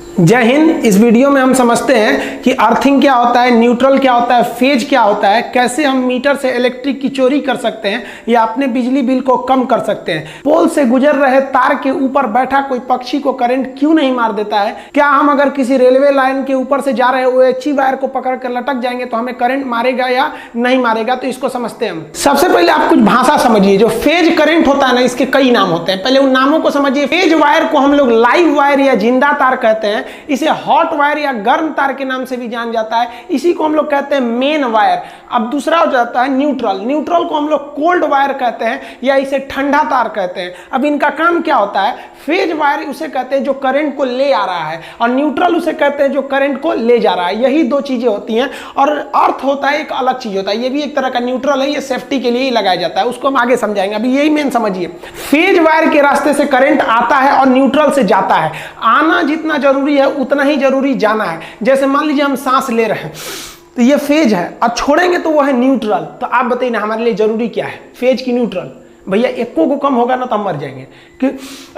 जय हिंद। इस वीडियो में हम समझते हैं कि अर्थिंग क्या होता है, न्यूट्रल क्या होता है, फेज क्या होता है, कैसे हम मीटर से इलेक्ट्रिक की चोरी कर सकते हैं या अपने बिजली बिल को कम कर सकते हैं। पोल से गुजर रहे तार के ऊपर बैठा कोई पक्षी को करंट क्यों नहीं मार देता है। क्या हम अगर किसी रेलवे लाइन के ऊपर से जा रहे OHE वायर को पकड़ कर लटक जाएंगे तो हमें करंट मारेगा या नहीं मारेगा। तो इसको समझते हैं हम। सबसे पहले आप कुछ भाषा समझिए। जो फेज करंट होता है ना, इसके कई नाम होते हैं। पहले उन नामों को समझिए। फेज वायर को हम लोग लाइव वायर या जिंदा तार कहते हैं। इसे हॉट वायर या गर्म तार के नाम से भी जान जाता है। इसी को हम लोग कहते हैं मेन वायर। अब दूसरा हो जाता है न्यूट्रल। न्यूट्रल को हम लोग कोल्ड वायर कहते हैं या इसे ठंडा तार कहते हैं। अब इनका काम क्या होता है। फेज वायर उसे कहते हैं जो करंट को ले आ रहा है और न्यूट्रल उसे कहते हैं जो करंट को ले जा रहा है। यही दो चीजें होती हैं और अर्थ होता है एक अलग चीज होता है। ये भी एक तरह का न्यूट्रल है, ये सेफ्टी के लिए ही लगाया जाता है। उसको हम आगे समझाएंगे। अभी यही मेन समझिए। फेज वायर के रास्ते से करंट आता है और न्यूट्रल से जाता है। आना जितना जरूरी है उतना ही जरूरी जाना है। जैसे मान लीजिए हम सांस ले रहे हैं तो ये फेज है और छोड़ेंगे तो वो है न्यूट्रल। तो आप बताइए ना हमारे लिए जरूरी क्या है, फेज की न्यूट्रल। भैया एको को कम होगा ना तो हम मर जाएंगे। कि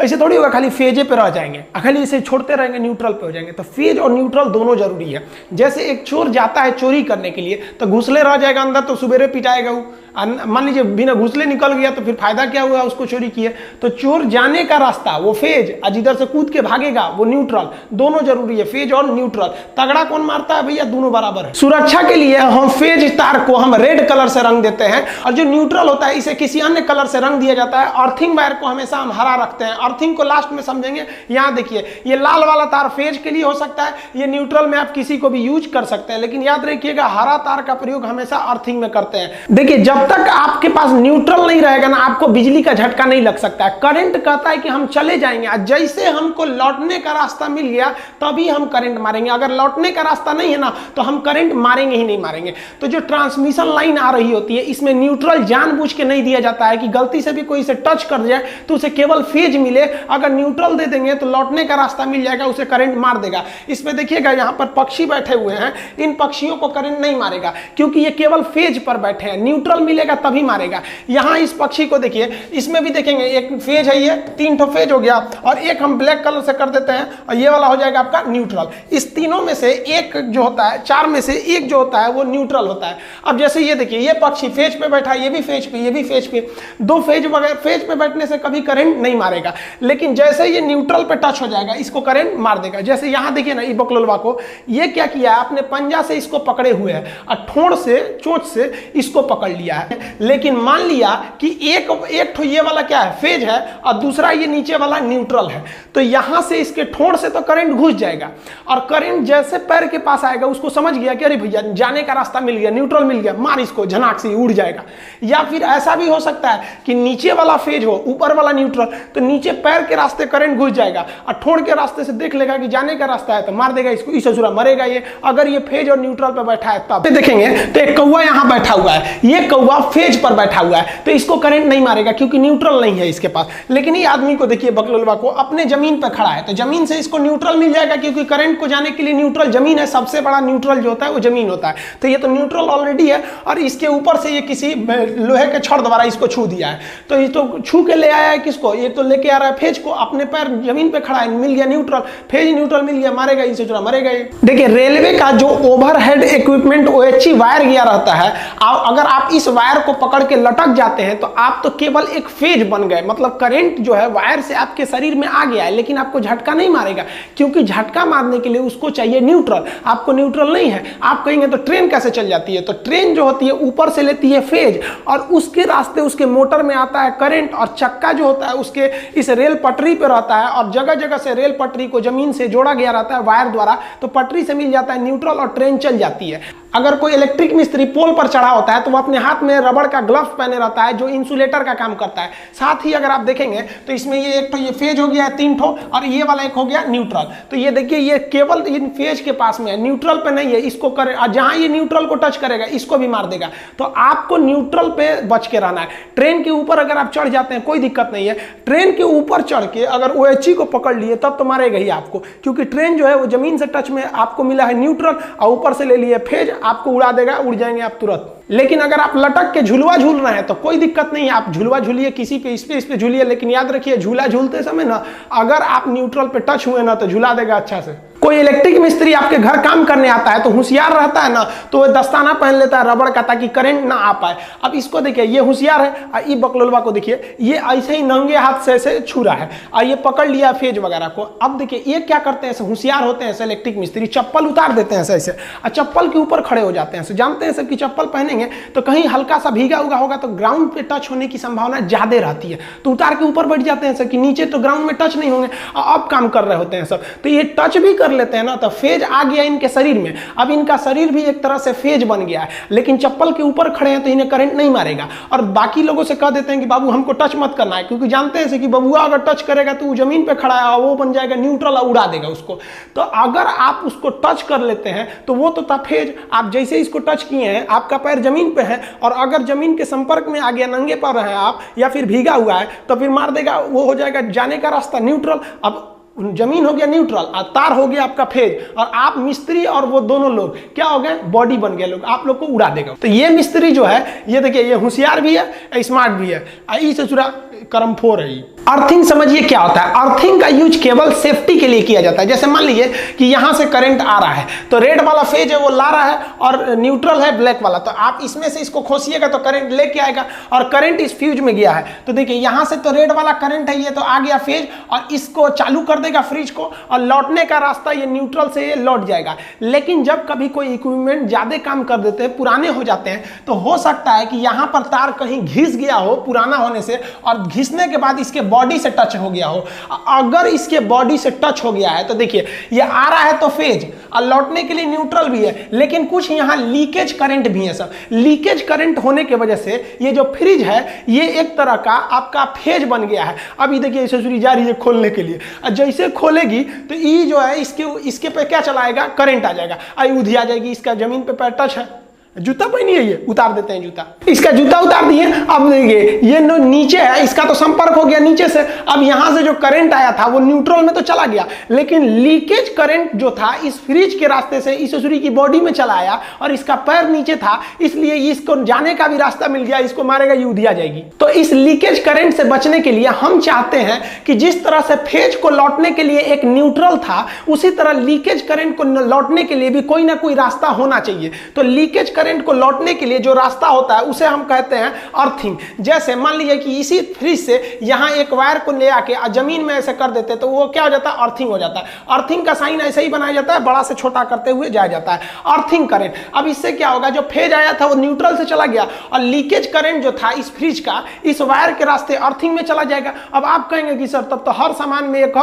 ऐसे थोड़ी होगा खाली फेजे पे रह जाएंगे, खाली इसे छोड़ते रहेंगे न्यूट्रल पे हो जाएंगे। तो फेज और न्यूट्रल दोनों जरूरी है। जैसे एक चोर जाता है चोरी करने के लिए तो घुसले रह जाएगा अंदर तो सुबेरे पिटाएगा वो। मान लीजिए बिना घुसले निकल गया तो फिर फायदा क्या हुआ, उसको चोरी किए। तो चोर जाने का रास्ता वो फेज, आज इधर से कूद के भागेगा वो न्यूट्रल। दोनों जरूरी है, फेज और न्यूट्रल। तगड़ा कौन मारता है भैया, दोनों बराबर है। सुरक्षा के लिए हम फेज तार को हम रेड कलर से रंग देते हैं और जो न्यूट्रल होता है इसे किसी अन्य कलर से रंग दिया जाता है। अर्थिंग वायर को हमेशा हम हरा रखते हैं। अर्थिंग को लास्ट में समझेंगे। यहाँ देखिए ये लाल वाला तार फेज के लिए हो सकता है, ये न्यूट्रल में आप किसी को भी यूज कर सकते हैं, लेकिन याद रखिएगा हरा तार का प्रयोग हमेशा अर्थिंग में करते हैं। देखिए जब तक आपके पास न्यूट्रल नहीं रहेगा ना, आपको बिजली का झटका नहीं लग सकता है। करंट कहता है कि हम चले जाएंगे, जैसे हमको लौटने का रास्ता मिल गया तभी हम करंट मारेंगे। अगर लौटने का रास्ता नहीं है ना तो हम करंट मारेंगे ही नहीं मारेंगे। तो जो ट्रांसमिशन लाइन आ रही होती है इसमें न्यूट्रल जानबूझ के नहीं दिया जाता है कि गलती से भी कोई इसे टच कर जाए तो उसे केवल फेज मिले। अगर न्यूट्रल दे देंगे तो लौटने का रास्ता मिल जाएगा, उसे करंट मार देगा। इसमें देखिएगा यहाँ पर पक्षी बैठे हुए हैं, इन पक्षियों को करंट नहीं मारेगा क्योंकि ये केवल फेज पर बैठे हैं। न्यूट्रल मिलेगा तभी मारेगा। यहाँ इस पक्षी को देखिए, इसमें भी देखेंगे एक फेज है, ये 3 ठो फेज हो गया और एक हम ब्लैक कलर से कर देते हैं और ये वाला हो जाएगा आपका न्यूट्रल। इस तीनों में से एक जो होता है, 4 में से एक जो होता है वो न्यूट्रल होता है। अब जैसे ये देखिए ये पक्षी फेज पे बैठा है, ये भी फेज पे, ये भी फेज पे। दो फेज वगैरह फेज पे बैठने से कभी करंट नहीं मारेगा, लेकिन जैसे ये न्यूट्रल पे टच हो जाएगा इसको करंट मार देगा। जैसे यहाँ देखिए ना, ये बकलोलवा को ये क्या किया है, अपने पंजा से इसको पकड़े हुए है और ठोड़ से चोंच से इसको पकड़ लिया है। लेकिन मान लिया कि एक ठो ये वाला क्या है, फेज है और दूसरा ये नीचे वाला न्यूट्रल है, तो यहां से इसके ठोड़ से तो करंट घुस जाएगा और करंट जैसे पैर के पास आएगा उसको समझ गया कि अरे भैया जाने का रास्ता मिल गया, न्यूट्रल मिल गया, मार इसको, झनाक से उड़ जाएगा। या फिर ऐसा भी हो सकता है कि नीचे वाला फेज हो ऊपर वाला न्यूट्रल, तो नीचे पैर के रास्ते करंट घुस जाएगा और ठोड़ के रास्ते से देख लेगा कि जाने का रास्ता है तो मार देगा इसको, इस असुरा मरेगा ये। अगर ये फेज और न्यूट्रल पर बैठा है तब देखेंगे तो एक कौवा यहां बैठा हुआ है, ये कौवा फेज पर बैठा हुआ है तो इसको करंट नहीं मारेगा क्योंकि न्यूट्रल नहीं है इसके पास। लेकिन ये आदमी को देखिए बकलोलवा को अपने जमीन पर खड़ा है तो जमीन से इसको न्यूट्रल मिल जाएगा क्योंकि करंट को जाने के लिए न्यूट्रल जमीन है। सबसे बड़ा न्यूट्रल जो होता है वो जमीन होता है। तो ये तो न्यूट्रल ऑलरेडी है और इसके ऊपर से ये किसी लोहे के छड़ द्वारा इसको छू दिया है। तो ये तो छू के ले आया है किसको, ये तो लेके आ रहा है फेज को, अपने पैर जमीन पे खड़ा है, मिल गया न्यूट्रल, फेज न्यूट्रल मिल गया, मारेगा इसे, चुरा मरेगा ये। देखिए रेलवे का जो ओवरहेड इक्विपमेंट OHE वायर गया रहता है, अगर आप इस वायर को पकड़ के लटक जाते हैं तो आप तो केवल एक फेज बन गए। मतलब करंट जो है वायर से आपके शरीर में आ गया है लेकिन आपको झटका नहीं मारेगा क्योंकि झटका मारने के लिए उसको चाहिए न्यूट्रल। आपको न्यूट्रल नहीं है। आप कहेंगे तो ट्रेन कैसे चल जाती है, तो ट्रेन जो होती है ऊपर से लेती है फेज और उसके रास्ते उसके मोटर में आता है करंट और चक्का जो होता है उसके इस रेल पटरी पे रहता है और जगह जगह से रेल पटरी को जमीन से जोड़ा गया रहता है वायर द्वारा, तो पटरी से मिल जाता है न्यूट्रल और ट्रेन चल जाती है। अगर कोई इलेक्ट्रिक मिस्त्री पोल पर चढ़ा होता है तो वो अपने हाथ में रबड़ का ग्लव्स पहने रहता है जो इंसुलेटर का काम करता है। साथ ही अगर आप देखेंगे तो इसमें ये एक तो ये फेज हो गया है 3 ठो और ये वाला एक हो गया न्यूट्रल। तो ये देखिए ये केवल इन फेज के पास में है, न्यूट्रल पे नहीं है। इसको करे और जहां ये न्यूट्रल को टच करेगा इसको भी मार देगा। तो आपको न्यूट्रल पे बच के रहना है। ट्रेन के ऊपर अगर आप चढ़ जाते हैं कोई दिक्कत नहीं है। ट्रेन के ऊपर चढ़ के अगर OHE को पकड़ लिए तब तो मारेगा ही आपको, क्योंकि ट्रेन जो है वो जमीन से टच में आपको मिला है न्यूट्रल और ऊपर से ले लिए फेज, आपको उड़ा देगा, उड़ जाएंगे आप तुरंत। लेकिन अगर आप लटक के झुलवा झूल रहे हैं तो कोई दिक्कत नहीं है, आप झुलवा झूलिए, किसी पे इस पे झूलिए, लेकिन याद रखिए झूला झूलते समय ना अगर आप न्यूट्रल पे टच हुए ना तो झुला देगा अच्छा से। कोई इलेक्ट्रिक मिस्त्री आपके घर काम करने आता है तो होशियार रहता है ना, तो वो दस्ताना पहन लेता है रबड़ का ताकि करंट ना आ पाए। अब इसको देखिए, ये होशियार है, और ये बकलोलवा को देखिए, ये ऐसे ही नंगे हाथ से ऐसे छू रहा है और ये पकड़ लिया फेज वगैरह को। अब देखिए ये क्या करते हैं, ऐसे होशियार होते हैं ऐसे इलेक्ट्रिक मिस्त्री, चप्पल उतार देते हैं ऐसे और चप्पल के ऊपर खड़े हो जाते हैं। जानते हैं सब कि चप्पल पहनेंगे तो कहीं हल्का सा भीगा हुआ होगा तो ग्राउंड पे टच होने की संभावना ज्यादा रहती है, तो उतार के ऊपर बैठ जाते हैं सब कि नीचे तो ग्राउंड में टच नहीं होंगे। अब काम कर रहे होते हैं सब, तो ये टच भी कर लेते हैं ना तो फेज आ गया इनके शरीर में। अब इनका शरीर भी एक तरह से फेज बन गया है, लेकिन चप्पल के ऊपर खड़े हैं तो इन्हें करंट नहीं मारेगा। और बाकी लोगों से कह देते हैं कि बाबू हमको टच मत करना है, क्योंकि जानते हैं कि बबुआ अगर टच करेगा तो वो जमीन पे खड़ा है, वो बन जाएगा न्यूट्रल और उड़ा देगा उसको। तो अगर आप उसको टच कर लेते हैं तो वो तो था फेज, आप जैसे इसको टच किए हैं आपका पैर जमीन पे है और अगर जमीन के संपर्क में आ गया, नंगे पैर हैं आप या फिर भीगा हुआ है तो फिर मार देगा, वो हो जाएगा जाने का रास्ता न्यूट्रल। अब जमीन हो गया न्यूट्रल और तार हो गया आपका फेज, और आप मिस्त्री और वो दोनों लोग क्या हो गए, बॉडी बन गए लोग, आप लोग को उड़ा देगा। तो ये मिस्त्री जो है ये देखिए ये होशियार भी है, स्मार्ट भी है, इससे जुड़ा कर्मफोर है। अर्थिंग समझिए क्या होता है। अर्थिंग का यूज केवल सेफ्टी के लिए किया जाता है। जैसे मान लीजिए कि यहां से करंट आ रहा है तो रेड वाला फेज है वो ला रहा है और न्यूट्रल है ब्लैक वाला, तो आप इसमें से इसको खोसिएगा तो करंट लेके आएगा और करंट इस फ्यूज में गया है। तो देखिए यहां से तो रेड वाला करंट है, ये तो आ गया फेज और इसको चालू कर देगा फ्रिज को और लौटने का रास्ता ये न्यूट्रल से ये लौट जाएगा। लेकिन जब कभी कोई इक्विपमेंट ज्यादा काम कर देते हैं, पुराने हो जाते हैं, तो हो सकता है कि यहां पर तार कहीं घिस गया हो पुराना होने से और घिसने के बाद इसके बॉडी से टच हो गया हो। अगर इसके बॉडी से टच हो गया है तो देखिए ये आ रहा है तो फेज और लौटने के लिए न्यूट्रल भी है, लेकिन कुछ यहां लीकेज करंट भी है। सब लीकेज करंट होने की वजह से ये जो फ्रिज है ये एक तरह का आपका फेज बन गया है। अभी देखिए इसे छुरी जा रही है खोलने के लिए, जैसे खोलेगी तो ये जो है इसके पे क्या चलाएगा, करंट आ जाएगा, आई उधिया जाएगी। इसका जमीन पे पैर टच है, जूता पहनी है, ये उतार देते हैं जूता, इसका जूता उतार दिए। अब देखिए ये नीचे है, इसका तो संपर्क हो गया नीचे से, अब यहां से जो करंट आया था वो न्यूट्रल में तो चला गया, लेकिन लीकेज करंट जो था इस फ्रिज के रास्ते से इस छुरी की बॉडी में चला आया और इसका पैर नीचे था, इसलिए इसको जाने का भी रास्ता मिल गया, इसको मारेगा ये उधिया जाएगी। तो इस लीकेज करंट से बचने के लिए हम चाहते हैं कि जिस तरह से फेज को लौटने के लिए एक न्यूट्रल था, उसी तरह लीकेज करंट को लौटने के लिए भी कोई ना कोई रास्ता होना चाहिए। तो लीकेज करंट को लौटने के लिए जो रास्ता होता है उसे हम कहते हैं अर्थिंग। जैसे मान लीजिए कि इसी फ्रिज से यहां एक वायर को ले आके जमीन में ऐसे कर देते तो वो क्या हो जाता है, अर्थिंग हो जाता है। अर्थिंग का साइन ऐसे ही बनाया जाता है, बड़ा से छोटा करते हुए जाया जाता है, अर्थिंग करंट। अब इससे क्या होगा, जो फेज आया था वो न्यूट्रल से चला गया और लीकेज करंट जो था इस फ्रिज का इस वायर के रास्ते अर्थिंग में चला जाएगा। अब आप कहेंगे कि सर तब तो हर सामान में एक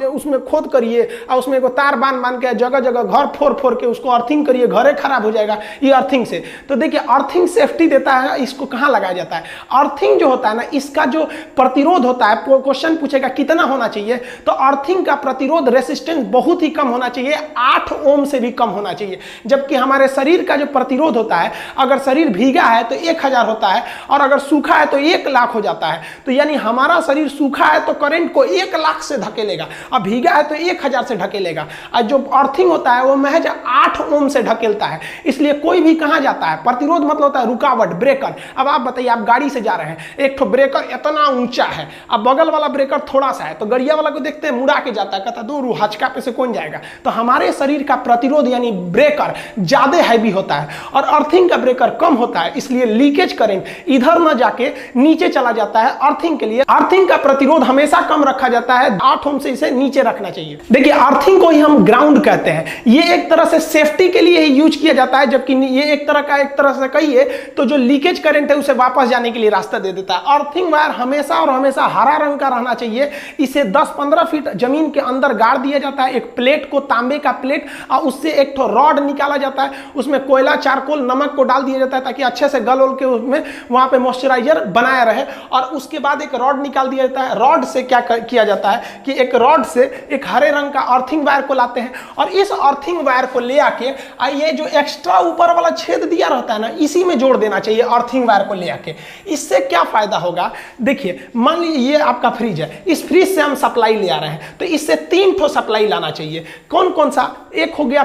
उसमें खोद करिए और उसमें एक तार बांध के जगह जगह घर फोड़ के उसको अर्थिंग करिए, घरे खराब हो जाएगा ये अर्थिंग से। तो देखिए अर्थिंग सेफ्टी देता है, इसको कहां लगाया जाता है। अर्थिंग जो होता है ना, इसका जो प्रतिरोध होता है, क्वेश्चन पूछेगा कितना होना चाहिए, तो अर्थिंग का प्रतिरोध रेसिस्टेंस बहुत ही कम होना चाहिए, 8 ओम से भी कम होना चाहिए। जबकि हमारे शरीर का जो प्रतिरोध होता है, अगर शरीर भीगा है तो 1000 होता है और अगर सूखा है तो 1 लाख हो जाता है। तो यानी हमारा शरीर सूखा है तो करंट को 1 लाख से धकेलेगा और भीगा है तो 1000 से ढकेलेगा। और जो अर्थिंग होता है वो महज 8 ओम से ढकेलता है। इसलिए कोई भी कहां जाता है, प्रतिरोध मतलब होता है रुकावट, ब्रेकर। अब आप बताइए, आप गाड़ी से जा रहे हैं, एक तो ब्रेकर इतना ऊंचा है, अब बगल वाला ब्रेकर थोड़ा सा है, तो गड़िया वाला को देखते हैं मुड़ा के जाता है, कहता दूर हचका पे से कौन जाएगा। तो हमारे शरीर का प्रतिरोध यानी ब्रेकर ज्यादा हैवी होता है और अर्थिंग का ब्रेकर कम होता है, इसलिए लीकेज करंट इधर न जाके नीचे चला जाता है। अर्थिंग के लिए अर्थिंग का प्रतिरोध हमेशा कम रखा जाता है, 8 ओम से इसे नीचे रखना चाहिए। देखिए अर्थिंग को ही हम ग्राउंड कहते हैं, ये एक तरह से सेफ्टी के लिए ही यूज किया जाता है, जबकि ये एक तरह से कहिए तो जो लीकेज करंट है उसे वापस जाने के लिए रास्ता दे देता है। अर्थिंग वायर हमेशा और हमेशा हरा रंग का रहना चाहिए। इसे 10-15 फीट जमीन के अंदर गाड़ दिया जाता है, एक प्लेट को, तांबे का प्लेट, और उससे एक तो रॉड निकाला जाता है, उसमें कोयला, चारकोल, नमक को डाल दिया जाता है ताकि अच्छे से गल के उसमें वहां पे मॉइस्चराइजर बनाया रहे। और उसके बाद एक रॉड निकाल दिया जाता है। रॉड से क्या किया जाता है कि एक रॉड से एक हरे रंग का अर्थिंग वायर को लाते हैं और इस अर्थिंग वायर को ले आके ये जो एक्स्ट्रा ऊपर वाला छेद दिया रहता है ना, इसी में जोड़ देना चाहिए अर्थिंग वायर को ले आके। इससे क्या फायदा होगा, देखिए मान लीजिए ये आपका फ्रिज है, इस फ्रिज से हम सप्लाई ले आ रहे हैं, तो इससे 3 ठो सप्लाई लाना चाहिए। कौन कौन सा, एक हो गया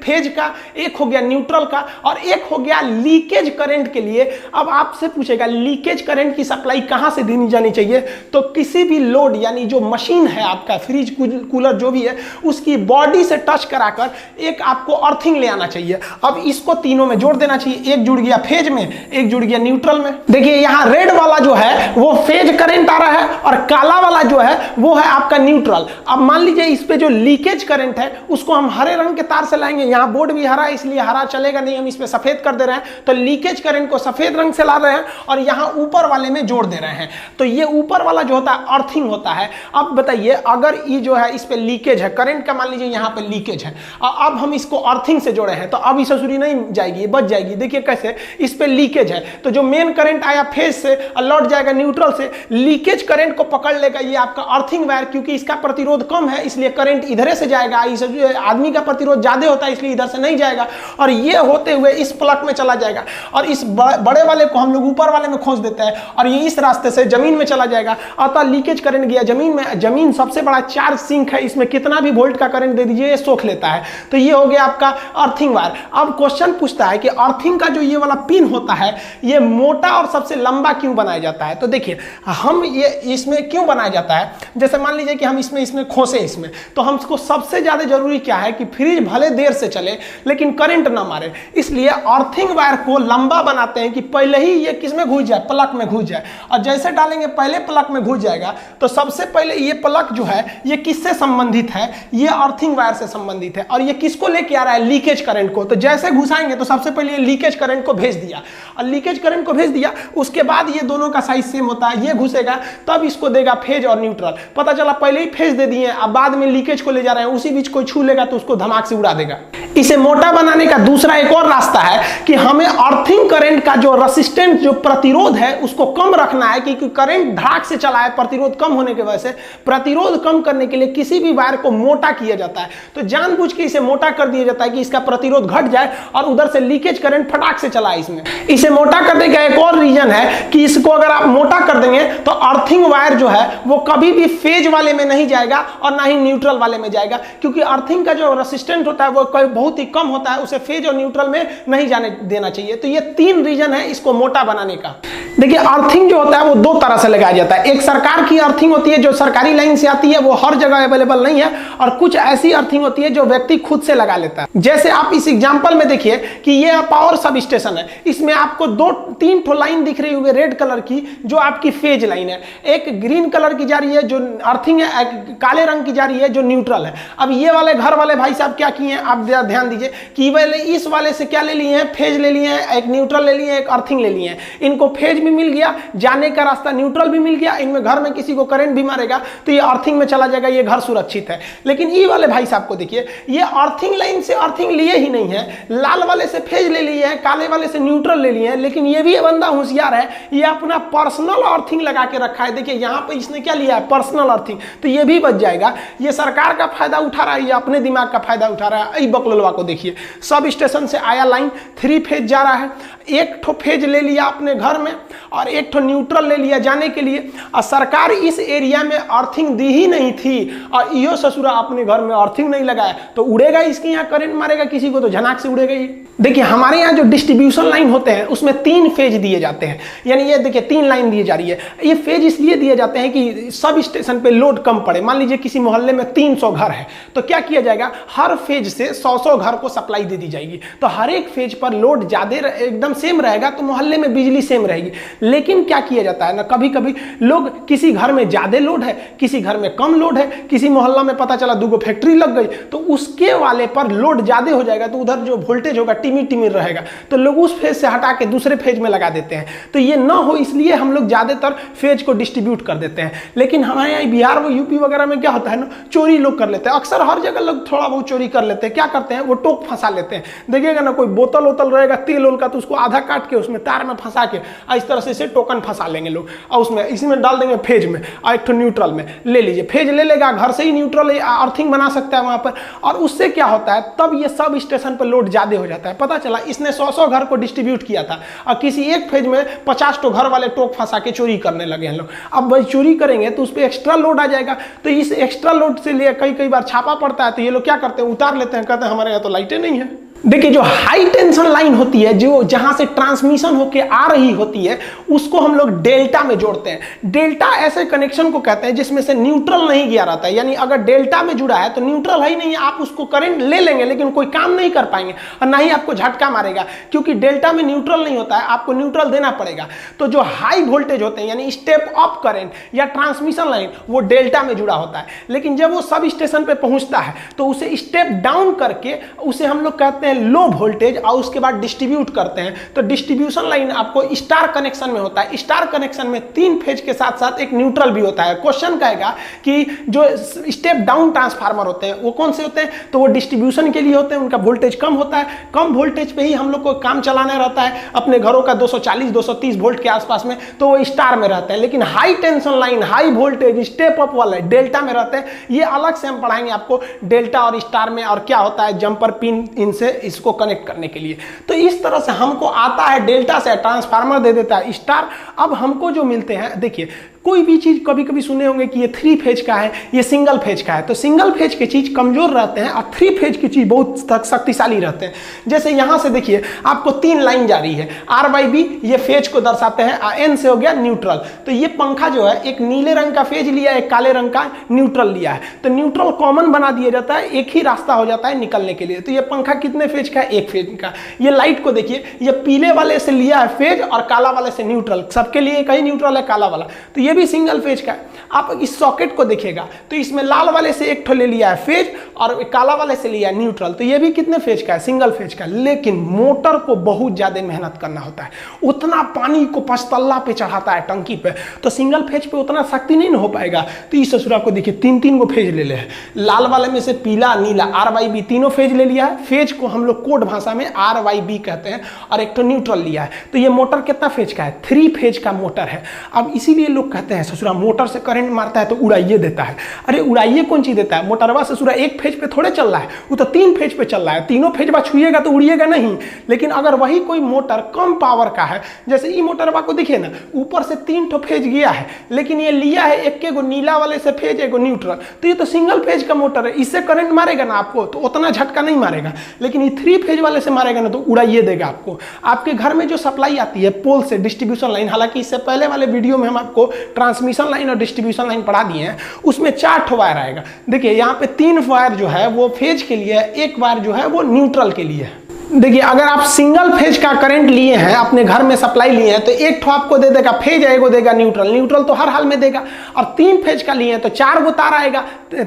फेज का, एक हो गया न्यूट्रल का, और एक हो गया लीकेज करंट के लिए। अब आपसे पूछेगा लीकेज करंट की सप्लाई कहां से देनी जानी चाहिए, तो किसी भी लोड यानी जो मशीन है आपका फ्रिज कूलर जो भी है उसकी बॉडी से टच कराकर एक आपको अर्थिंग ले आना चाहिए। अब इसको तीनों में जोड़ देना चाहिए, एक जुड़ गया फेज में, एक जुड़ गया न्यूट्रल में। देखिए यहां रेड वाला जो है वो फेज करंट आ रहा है और काला वाला जो है वो है आपका न्यूट्रल। अब मान लीजिए इस पे जो लीकेज करंट है उसको हम हरे रंग के तार से लाएंगे, यहां बोर्ड भी हरा है इसलिए हरा चलेगा नहीं, हम इस पे सफेद कर दे रहे हैं, तो लीकेज करंट को सफेद रंग से ला रहे हैं और यहां ऊपर वाले में जोड़ दे रहे हैं। तो ये ऊपर वाला जो होता है अर्थिंग होता है। अब बताइए अगर ये जो है इस पे लीकेज है करंट का, मान लीजिए यहां पे लीकेज है, अब हम इसको अर्थिंग से जोड़े हैं तो अब ये ससुरी नहीं जाएगी, बच जाएगी। देखिए कैसे, इस पे लीकेज है तो जो मेन करंट आया फेज से और लौट जाएगा न्यूट्रल से, लीकेज करंट को पकड़ लेगा ये आपका अर्थिंग वायर, क्योंकि इसका प्रतिरोध कम है इसलिए करंट इधर से जाएगा, इस आदमी का प्रतिरोध ज्यादा होता है इसलिए इधर से नहीं जाएगा, और ये होते हुए इस प्लग में चला जाएगा और इस बड़े वाले को हम लोग ऊपर वाले में खोस देते हैं और ये इस रास्ते से जमीन में चला जाएगा। अतः लीकेज करंट गया जमीन में, जमीन सबसे बड़ा चार्ज सिंक है, इसमें कितना भी वोल्ट का करंट दे दीजिए ये सोख लेता है। तो ये हो गया आपका अर्थिंग वायर। अब क्वेश्चन पूछता है कि अर्थिंग का जो ये वाला पिन होता है ये मोटा और सबसे लंबा क्यों बनाया जाता है, तो देखिए हम ये इसमें क्यों बनाया जाता है, जैसे मान लीजिए कि हम इसमें खोसे इसमें, तो हमको सबसे ज्यादा जरूरी क्या है कि फ्रिज भले देर से चले लेकिन करंट ना मारे, इसलिए अर्थिंग वायर को लंबा बनाते हैं कि पहले ही ये किसमें घुस जाए, प्लग में घुस जाए, और जैसे डालेंगे पहले प्लग में घुस जाएगा तो सबसे पहले ये प्लग जो है ये किससे संबंधित है, ये अर्थिंग वायर से संबंधित है, और ये किसको लेके आ रहा है, लीकेज करंट को। तो जैसे घुसाएंगे तो सबसे पहले ये लीकेज करंट को भेज दिया, और लीकेज करंट को भेज दिया उसके बाद ये दोनों का साइज सेम होता है, ये घुसेगा तब इसको देगा फेज और न्यूट्रल। पता चला पहले ही फेज दे दिए अब बाद में लीकेज को ले जा रहे हैं, उसी बीच कोई छू लेगा तो उसको धमाक से उड़ा देगा। इसे मोटा बनाने का दूसरा एक और रास्ता है कि हमें अर्थिंग करंट का जो रेसिस्टेंस जो प्रतिरोध है उसको कम रखना है, क्योंकि करंट धड़ाक से चला है, प्रतिरोध कम होने की वजह से प्रतिरोध कम करने के लिए किसी भी वायर को मोटा किया जाता है। तो जानबूझ के इसे मोटा कर दिया जाता है कि इसका प्रतिरोध घट जाए और उधर से लीकेज करंट फटाक से चला। इसमें इसे मोटा करने का एक और रीजन है कि इसको अगर आप मोटा कर देंगे तो अर्थिंग वायर जो है वो कभी भी फेज वाले में नहीं जाएगा और ना ही न्यूट्रल वाले में जाएगा, क्योंकि अर्थिंग का जो रेसिस्टेंस होता है वो बहुत ही कम होता है, उसे फेज और न्यूट्रल में नहीं जाने देना चाहिए। तो ये 3 रीजन है इसको मोटा बनाने का। देखिए अर्थिंग जो होता है वो 2 तरह से लगाया जाता है, एक सरकार की अर्थिंग होती है जो सरकारी लाइन से आती है, वो हर जगह अवेलेबल नहीं है, और कुछ ऐसी अर्थिंग होती है जो व्यक्ति खुद से लगा लेता है। जैसे आप इस एग्जांपल में देखिए कि ये पावर सब स्टेशन है, इसमें आपको 2-3 ठो लाइन दिख रही होगी रेड कलर की जो आपकी फेज लाइन है, एक ग्रीन कलर की जा रही है जो अर्थिंग है, एक काले रंग की जा रही है जो न्यूट्रल है। अब ये वाले घर वाले भाई साहब क्या किए हैं, आप ध्यान दीजिए कि वाले इस वाले से क्या ले लिए हैं, फेज ले लिए हैं, एक न्यूट्रल ले लिए हैं, एक अर्थिंग ले लिए हैं। इनको फेज भी मिल गया, जाने का रास्ता न्यूट्रल भी मिल गया, इनमें घर में किसी को करंट भी मारेगा तो ये अर्थिंग में चला जाएगा, ये घर सुरक्षित है। लेकिन ये वाले भाई साहब को देखिए, ये अर्थिंग लाइन से अर्थिंग लिए ही नहीं है, लाल वाले से फेज ले लिए हैं, काले वाले से न्यूट्रल ले लिए हैं, लेकिन ये भी बंदा होशियार है, ये अपना पर्सनल अर्थिंग लगा के रखा है। देखिए यहाँ पे इसने क्या लिया है, पर्सनल अर्थिंग, तो ये भी बच जाएगा। ये सरकार का फायदा उठा रहा है, ये अपने दिमाग का फायदा उठा रहा है। बकलोलवा को देखिए, सब स्टेशन से आया लाइन 3 फेज जा रहा है, एक ठो फेज ले लिया अपने घर में और एक ठो न्यूट्रल ले लिया जाने के लिए, और सरकार इस एरिया में अर्थिंग दी ही नहीं थी और यो ससुरा अपने घर में अर्थिंग नहीं लगाया तो उड़ेगा, इसके यहाँ करंट मारेगा किसी को तो झनाक से उड़ेगा ही। देखिए हमारे यहाँ जो डिस्ट्रीब्यूशन लाइन होते हैं उसमें 3 फेज दिए जाते हैं, यानी ये देखिए 3 लाइन दी जा रही है। ये फेज इसलिए दिए जाते हैं कि सब स्टेशन पे लोड कम पड़े। मान लीजिए किसी मोहल्ले में 300 घर है तो क्या किया जाएगा, हर फेज से 100-100 घर को सप्लाई दे दी जाएगी, तो हर एक फेज पर लोड ज्यादा एकदम सेम रहेगा तो मोहल्ले में बिजली सेम रहेगी। लेकिन क्या किया जाता है ना, कभी कभी लोग किसी घर में ज्यादा लोड है, किसी घर में कम लोड है, किसी मोहल्ला में पता चला 2 फैक्ट्री लग गई तो उसके वाले पर लोड ज्यादा हो जाएगा तो उधर जो वोल्टेज होगा टिमिर टिमिर रहेगा, तो लोग उस फेज से हटा के दूसरे फेज में लगा देते हैं। तो ये ना हो इसलिए हम लोग ज्यादातर फेज को डिस्ट्रीब्यूट कर देते हैं। लेकिन हमारे यहाँ बिहार व यूपी वगैरह में क्या होता है ना, चोरी लोग कर लेते हैं, अक्सर हर जगह लोग थोड़ा बहुत चोरी कर लेते हैं। क्या करते हैं, वो टोक फंसा लेते हैं। देखिएगा ना कोई बोतल वोतल रहेगा तेल ओल का तो उसको आधा काट के उसमें तार में फंसा के इस तरह से इसे टोकन फंसा लेंगे लोग, और उसमें इसी में डाल देंगे फेज में और एक तो न्यूट्रल में ले लीजिए, फेज ले लेगा, घर से ही न्यूट्रल अर्थिंग बना सकता है वहां पर। और उससे क्या होता है, तब ये सब स्टेशन पर लोड ज्यादा हो जाता है। पता चला इसने 100 घर को डिस्ट्रीब्यूट किया था और किसी एक फेज में 50 तो घर वाले टोक फंसा के चोरी करने लगे हैं लोग। अब भाई चोरी करेंगे तो उस पर एक्स्ट्रा लोड आ जाएगा, तो इस एक्स्ट्रा लोड से लिए कई बार छापा पड़ता है, तो ये लोग क्या करते हैं, उतार लेते हैं, कहते हैं हमारे यहाँ तो लाइटें नहीं है। देखिए जो हाई टेंशन लाइन होती है, जो जहां से ट्रांसमिशन होके आ रही होती है, उसको हम लोग डेल्टा में जोड़ते हैं। डेल्टा ऐसे कनेक्शन को कहते हैं जिसमें से न्यूट्रल नहीं गया रहता है, यानी अगर डेल्टा में जुड़ा है तो न्यूट्रल है ही नहीं है, आप उसको करंट ले लेंगे लेकिन कोई काम नहीं कर पाएंगे और ना ही आपको झटका मारेगा, क्योंकि डेल्टा में न्यूट्रल नहीं होता है, आपको न्यूट्रल देना पड़ेगा। तो जो हाई वोल्टेज होते हैं यानी स्टेप अप करंट या ट्रांसमिशन लाइन, वो डेल्टा में जुड़ा होता है। लेकिन जब वो सब स्टेशन पे पहुंचता है तो उसे स्टेप डाउन करके उसे हम लोग कहते हैं लो वोल्टेज, और उसके बाद डिस्ट्रीब्यूट करते हैं। तो डिस्ट्रीब्यूशन लाइन आपको स्टार कनेक्शन में होता है। स्टार कनेक्शन में 3 फेज के साथ साथ एक न्यूट्रल भी होता है। क्वेश्चन कहेगा कि जो स्टेप डाउन ट्रांसफार्मर होते हैं वो कौन से होते हैं, तो वो डिस्ट्रीब्यूशन के लिए होते हैं, उनका वोल्टेज कम होता है। कम वोल्टेज पे ही हम लोग को काम चलाना रहता है अपने घरों का 240-230 वोल्ट के आसपास में, तो वो स्टार में रहते हैं। लेकिन high tension line, high voltage, step up वाले डेल्टा में रहते हैं। ये अलग से हम पढ़ाएंगे आपको डेल्टा और स्टार में, और क्या होता है जंपर पिन इनसे इसको कनेक्ट करने के लिए। तो इस तरह से हमको आता है डेल्टा से ट्रांसफार्मर दे देता है स्टार। अब हमको जो मिलते हैं, देखिए कोई भी चीज कभी कभी सुने होंगे कि ये 3 फेज का है, ये सिंगल फेज का है, तो सिंगल फेज की चीज कमजोर रहते हैं और 3 फेज की चीज बहुत शक्तिशाली रहते हैं। जैसे यहां से देखिए आपको 3 लाइन जा रही है, आर बाई बी, ये फेज को दर्शाते हैं, एन से हो गया न्यूट्रल। तो ये पंखा जो है एक नीले रंग का फेज लिया है, एक काले रंग का न्यूट्रल लिया है, तो न्यूट्रल कॉमन बना दिया जाता है, एक ही रास्ता हो जाता है निकलने के लिए। तो ये पंखा कितने फेज का है, 1 फेज का। ये लाइट को देखिए, ये पीले वाले से लिया है फेज और काला वाले से न्यूट्रल, सबके लिए एक ही न्यूट्रल है काला वाला, तो ये भी सिंगल फेज का है। आप इस सॉकेट को देखिएगा तो इसमें लाल वाले से एक ठो ले लिया है फेज और काला वाले से लिया है न्यूट्रल, तो ये भी कितने फेज का है, सिंगल फेज का। लेकिन मोटर को बहुत ज्यादा मेहनत करना होता है, उतना पानी को 5 तल्ला पे चढ़ाता है टंकी पे, तो सिंगल फेज पे उतना शक्ति नहीं हो पाएगा। तो इस ससुरा को देखिए 3-3 को फेज ले ले है, लाल वाले में से पीला, नीला, आर वाई बी तीनों फेज ले लिया है। फेज को हम लोग कोड भाषा में आर वाई बी कहते हैं, और एक तो न्यूट्रल लिया है। तो ये मोटर कितना फेज का है, 3 फेज का मोटर है। अब इसीलिए लोग कहते हैं ससुरा मोटर से करंट मारता है तो उड़ाइए देता है। अरे उड़ाइए कौन चीज देता है, मोटरवा ससुरा 1 फेज पे थोड़े चल रहा है, वो तो 3 फेज पे चल रहा है, तीनों फेज बा छुएगा तो उड़िएगा नहीं। लेकिन अगर वही कोई मोटर कम पावर का है, जैसे ये मोटरवा को देखिए ना, ऊपर से 3 ठो फेज गया है, लेकिन ये लिया है एक को नीला वाले से फेज, एक न्यूट्रल, तो ये तो सिंगल फेज का मोटर है, इससे करंट मारेगा ना आपको तो उतना झटका नहीं मारेगा। लेकिन ये 3 फेज वाले से मारेगा ना तो उड़ाइए देगा आपको। आपके घर में जो सप्लाई आती है पोल से, डिस्ट्रीब्यूशन लाइन, हालांकि इससे पहले वाले वीडियो में हम आपको ट्रांसमिशन लाइन और डिस्ट्रीब्यूशन लाइन पढ़ा दिए हैं, उसमें 4 ठो वायर आएगा। देखिए यहाँ पे 3 वायर जो है वो फेज के लिए है, 1 वायर जो है वो न्यूट्रल के लिए है। देखिए अगर आप सिंगल फेज का करंट लिए हैं, अपने घर में सप्लाई लिए हैं, तो 1 ठो आपको दे देगा फेज, एगो देगा न्यूट्रल, न्यूट्रल तो हर हाल में देगा। और 3 फेज का लिए हैं तो 4 गो तार आएगा,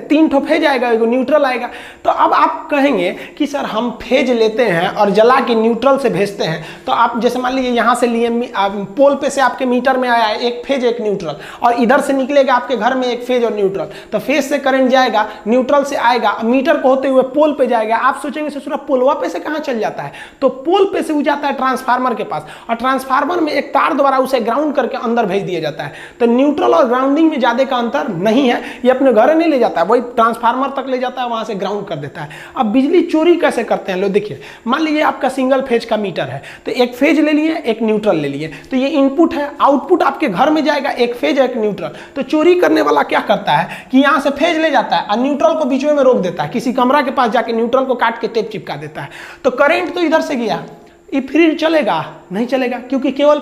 3 ठो फेज आएगा, एगो न्यूट्रल आएगा। तो अब आप कहेंगे कि सर हम फेज लेते हैं और जला के न्यूट्रल से भेजते हैं, तो आप जैसे मान लीजिए यहाँ से लिए पोल पे से आपके मीटर में आया है 1 फेज 1 न्यूट्रल, और इधर से निकलेगा आपके घर में 1 फेज और न्यूट्रल, तो फेज से करंट जाएगा, न्यूट्रल से आएगा, मीटर को होते हुए पोल पे जाएगा। आप सोचेंगे ससुरा पोलवा पे से कहाँ चल जाता है, तो पोल पे से जाता है ट्रांसफार्मर के पास, और ट्रांसफार्मर में एक तार द्वारा उसे ग्राउंड करके अंदर भेज दिया जाता है। तो न्यूट्रल और ग्राउंडिंग में ज्यादा का अंतर नहीं है, ये अपने घर नहीं ले जाता है, वही ट्रांसफार्मर तक ले जाता है, वहां से ग्राउंड कर देता है। अब बिजली चोरी कैसे करते हैं लोग, देखिए मान लीजिए आपका सिंगल फेज का मीटर है, तो 1 फेज ले लिए, 1 न्यूट्रल ले लिए, तो ये इनपुट है, आउटपुट आपके घर में जाएगा 1 फेज 1 न्यूट्रल। तो चोरी करने वाला क्या करता है कि यहाँ से फेज ले जाता है और न्यूट्रल को बीच में रोक देता है, किसी कमरा के पास जाके न्यूट्रल को काट के टेप चिपका देता है। तो करंट तो इधर से गया, ये फ्रिज चलेगा नहीं चलेगा, क्योंकि केवल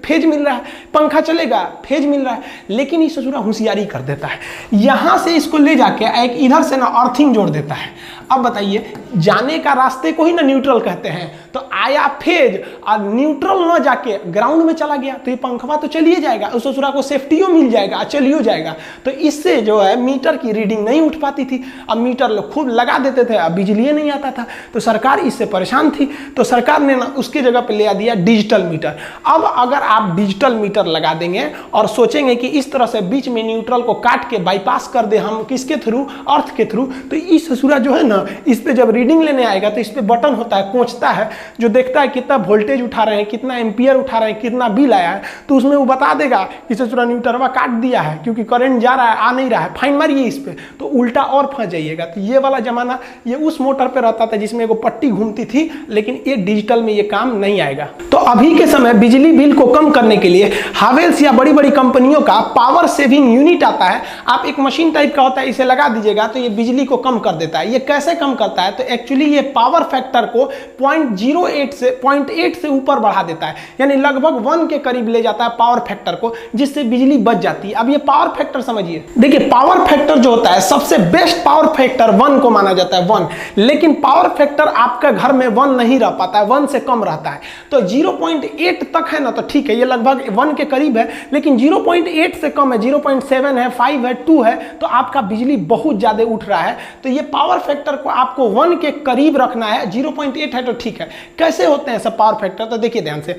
फेज मिल रहा है, पंखा चलेगा फेज मिल रहा है। लेकिन ये ससुरा होशियारी कर देता है, यहां से इसको ले जाके एक इधर से ना अर्थिंग जोड़ देता है। अब बताइए, जाने का रास्ते को ही ना न्यूट्रल कहते हैं, तो आया फेज और न्यूट्रल ना जाके ग्राउंड में चला गया, तो ये पंखवा तो चलिए जाएगा, उस ससुरा को सेफ्टियो मिल जाएगा, चलियो जाएगा। तो इससे जो है मीटर की रीडिंग नहीं उठ पाती थी। अब मीटर लोग खूब लगा देते थे, अब बिजली नहीं आता था, तो सरकार इससे परेशान थी, तो सरकार ने ना उसकी जगह पे ले दिया डिजिटल मीटर। अब अगर आप डिजिटल मीटर लगा देंगे और सोचेंगे कि इस तरह से बीच में न्यूट्रल को काट के बाईपास कर दे हम, किसके थ्रू, अर्थ के थ्रू, तो इस ससुरा जो है ना, इस पे जब रीडिंग लेने आएगा तो इस पे बटन होता है, कोंचता है, जो देखता है कितना वोल्टेज उठा रहे हैं, कितना एम्पियर उठा रहे हैं, कितना बिल आया है, तो उसमें वो बता देगा कि ससुरा न्यूटरवा काट दिया है क्योंकि करंट जा रहा है, आ नहीं रहा है, फाइन मारिए इस पे, तो उल्टा और फंस जाइएगा। तो ये वाला जमाना ये उस मोटर पे रहता था जिसमें एगो पट्टी घूमती थी, लेकिन ये डिजिटल में ये काम नहीं आएगा। तो अभी के समय बिजली बिल को कम करने के लिए हावेल्स या बड़ी बड़ी कंपनियों का पावर सेविंग यूनिट आता है। आप एक मशीन टाइप का होता है, इसे लगा दीजिएगा तो ये बिजली को कम कर देता है। ये कैसे कम करता है? तो एक्चुअली ये पावर फैक्टर को 0.8 से ऊपर बढ़ा देता है, यानी लगभग 1 के करीब ले जाता है पावर फैक्टर को, जिससे बिजली बच जाती है। अब ये पावर फैक्टर समझिए, देखिए पावर फैक्टर जो होता है सबसे बेस्ट पावर फैक्टर 1 को माना जाता है, 1। लेकिन पावर फैक्टर आपके घर में 1 नहीं रह पाता है, 1 से कम रहता है। तो 0.8 तक है ना तो ठीक है, ये लगभग 1 के करीब है। लेकिन 0.8 से कम है, 0.7 है, 5 है, 2 है, तो आपका बिजली बहुत ज्यादा उठ रहा है। तो ये पावर फैक्टर को आपको 1 के करीब रखना है। 0.8 है तो ठीक है। कैसे होते हैं सब पावर फैक्टर? तो देखिए ध्यान से,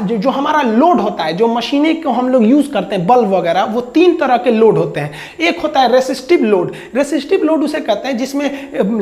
जो हमारा लोड होता है, जो मशीनें को हम लोग यूज करते हैं, बल्ब वगैरह, वो 3 तरह के लोड होते हैं। एक होता है रेसिस्टिव लोड। रेसिस्टिव लोड उसे कहते हैं जिसमें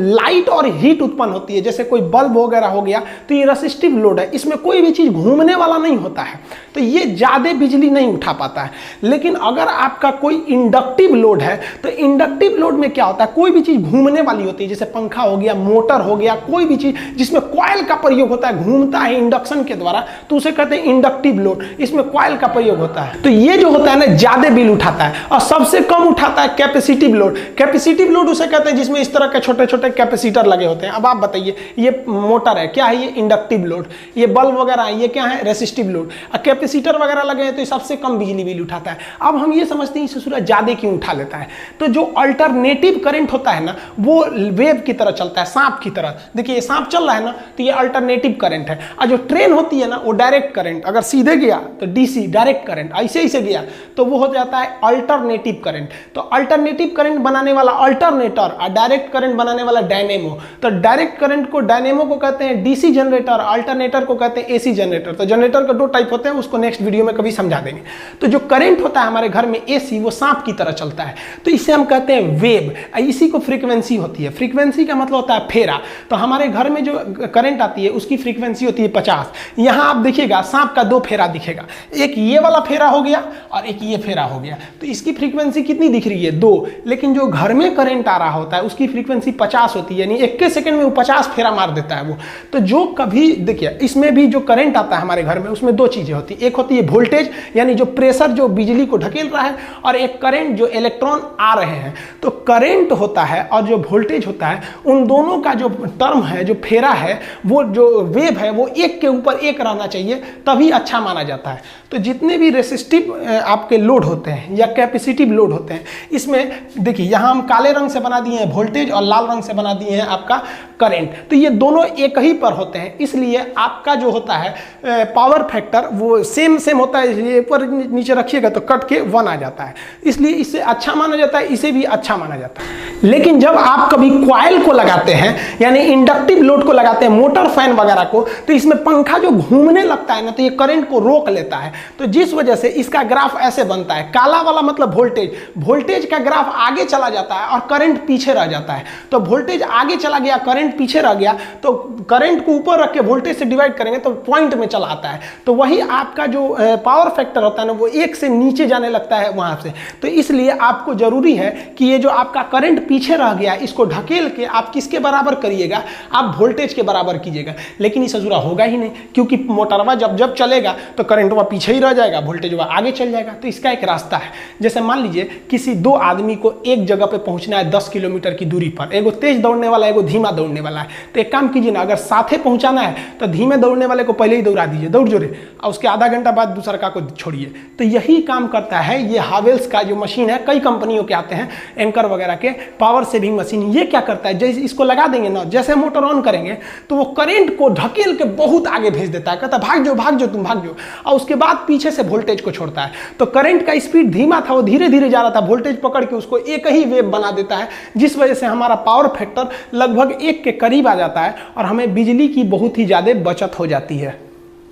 लाइट और हीट उत्पन्न होती है, जैसे कोई बल्ब वगैरह हो गया तो ये रेसिस्टिव लोड है। इसमें कोई भी चीज घूमने वाला नहीं होता है, तो ये ज्यादा बिजली नहीं उठा पाता है। लेकिन अगर आपका कोई इंडक्टिव लोड है, तो इंडक्टिव लोड में क्या होता है, कोई भी चीज घूमने वाली होती है, जैसे पंखा हो गया, मोटर हो गया, कोई भी चीज जिसमें कॉइल का प्रयोग होता है, घूमता है इंडक्शन के द्वारा, तो उसे कहते हैं इंडक्टिव लोड। इसमें कॉइल का प्रयोग होता है। तो ये जो होता है ना ज्यादा बिल उठाता है। और सबसे कम उठाता है कैपेसिटिव लोड। कैपेसिटिव लोड उसे कहते हैं जिसमें इस तरह के छोटे छोटे कैपेसिटर लगे होते हैं। अब आप बताइए, ये मोटर है, क्या है? ये इंडक्टिव लोड। ये बल्ब वगैरह है, ये क्या है? Resistive load. और कैपेसिटर वगैरह लगे हैं तो ये सबसे कम बिजली बिल उठाता है। अब हम ये समझते हैं ससुरा ज्यादा क्यों उठा लेता है। तो जो अल्टरनेटिव करंट होता है ना, वो वेव की तरह चलता है, सांप की तरह। देखिए ये सांप चल रहा है ना, तो ये अल्टरनेटिव करंट है। और जो ट्रेन होती है ना, वो डायरेक्ट करंट, अगर सीधे गया तो डीसी डायरेक्ट करंट, ऐसे ही से गया तो वो हो जाता है अल्टरनेटिव करंट। तो अल्टरनेटिव करंट बनाने वाला अल्टरनेटर और डायरेक्ट करंट बनाने वाला डायनेमो। तो डायरेक्ट करंट को, डायनेमो को कहते हैं डीसी जनरेटर, अल्टरनेटर को कहते हैं एसी जनरेटर। तो जनरेटर का 2 टाइप होते हैं, उसको नेक्स्ट वीडियो में कभी समझा देंगे। तो जो करंट होता है हमारे घर में एसी, वो सांप की तरह चलता है, तो इसे हम कहते हैं वेव। इसी को फ्रीक्वेंसी होती है। फ्रीक्वेंसी का मतलब होता है फेरा। तो हमारे घर में जो करंट आती है उसकी फ्रीक्वेंसी होती है 50। यहां आप देखिएगा सांप का 2 फेरा दिखेगा, एक ये वाला फेरा हो गया और एक ये फेरा हो गया। तो इसकी फ्रीक्वेंसी कितनी दिख रही है? 2। लेकिन जो घर में करंट आ रहा होता है उसकी फ्रीक्वेंसी 50 होती है, यानी 1 सेकंड में वो 50 फेरा मार देता है वो। तो जो कभी देखिए, इसमें भी जो करंट आता है हमारे घर में, उसमें 2 चीजें होती है। एक होती है वोल्टेज, यानी जो प्रेशर जो बिजली को ढकेल रहा है, और एक करंट जो इलेक्ट्रॉन आ रहे हैं। तो करंट होता है और जो वोल्टेज होता है, उन दोनों का जो टर्म है, जो फेरा है, वो जो वेव है, वो 1 के ऊपर 1 रहना चाहिए, तभी अच्छा माना जाता है। तो जितने भी रेसिस्टिव आपके लोड होते हैं या कैपेसिटिव लोड होते हैं, इसमें देखिए यहाँ हम काले रंग से बना दिए हैं वोल्टेज और लाल रंग से बना दिए हैं आपका करंट। तो ये दोनों एक ही पर होते हैं, इसलिए आपका जो होता है पावर फैक्टर वो सेम होता है। इसलिए ऊपर नीचे रखिएगा तो कट के 1 आ जाता है, इसलिए इससे अच्छा माना जाता है, इसे भी अच्छा माना जाता है। लेकिन जब आप कभी कॉइल को लगाते हैं, यानी इंडक्टिव लोड को लगाते हैं, मोटर फैन वगैरह को, तो इसमें पंखा जो घूमने लगता है ना, तो ये करंट को रोक लेता है। तो जिस वजह से इसका ग्राफ ऐसे बनता है। काला वाला मतलब वोल्टेज, वोल्टेज का ग्राफ आगे चला जाता है और करंट पीछे रह जाता है। तो वोल्टेज आगे चला गया, करंट पीछे रह गया, तो करंट को ऊपर रख के वोल्टेज से डिवाइड करेंगे तो पॉइंट में चला आता है। तो वही आपका जो पावर फैक्टर होता है ना, वो 1 से नीचे जाने लगता है वहां से। तो इसलिए आपको जरूरी है कि ये जो आपका करंट पीछे रह गया, इसको ढकेल के आप किसके बराबर करिएगा? आप वोल्टेज के बराबर कीजिएगा। लेकिन इस अधूरा होगा ही नहीं, क्योंकि मोटरवा जब चलेगा तो करंटवा पीछे ही रह जाएगा, वोल्टेजवा आगे चल जाएगा। तो इसका एक रास्ता है। जैसे मान लीजिए किसी 2 आदमी को एक जगह पे पहुंचना है 10 किलोमीटर की दूरी पर, एगो तेज दौड़ने वाला, एगो धीमा दौड़ने वाला है। तो एक काम कीजिए ना, अगर साथे पहुंचाना है तो धीमे दौड़ने वाले को पहले ही दौड़ा दीजिए, दौड़ जोरे, और उसके आधा घंटा बाद दूसरा को छोड़िए। तो यही काम करता है ये हावेल्स का जो मशीन है। कई कंपनियों के आते हैं, एंकर वगैरह के पावर सेविंग मशीन। ये क्या करता है, जैसे इसको लगा देंगे ना, जैसे मोटर ऑन करेंगे तो वो करंट को ढकेल के बहुत आगे भेज देता है, कहता है भाग जाओ तुम भाग जाओ, और उसके बाद पीछे से वोल्टेज को छोड़ता है। तो करंट का स्पीड धीमा था, वो धीरे धीरे जा रहा था, वोल्टेज पकड़ के उसको एक ही वेव बना देता है, जिस वजह से हमारा पावर फैक्टर लगभग 1 के करीब आ जाता है और हमें बिजली की बहुत ही ज्यादा बचत हो जाती है।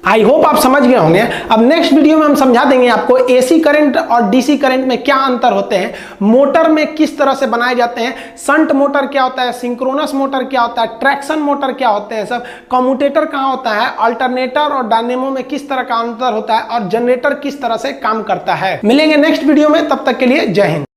आई होप आप समझ गए होंगे। अब नेक्स्ट वीडियो में हम समझा देंगे आपको एसी करंट और डीसी करंट में क्या अंतर होते हैं, मोटर में किस तरह से बनाए जाते हैं, शंट मोटर क्या होता है, सिंक्रोनस मोटर क्या होता है, ट्रैक्शन मोटर क्या होते हैं, सब कम्यूटेटर कहाँ होता है, अल्टरनेटर और डायनेमो में किस तरह का अंतर होता है और जनरेटर किस तरह से काम करता है। मिलेंगे नेक्स्ट वीडियो में, तब तक के लिए जय हिंद।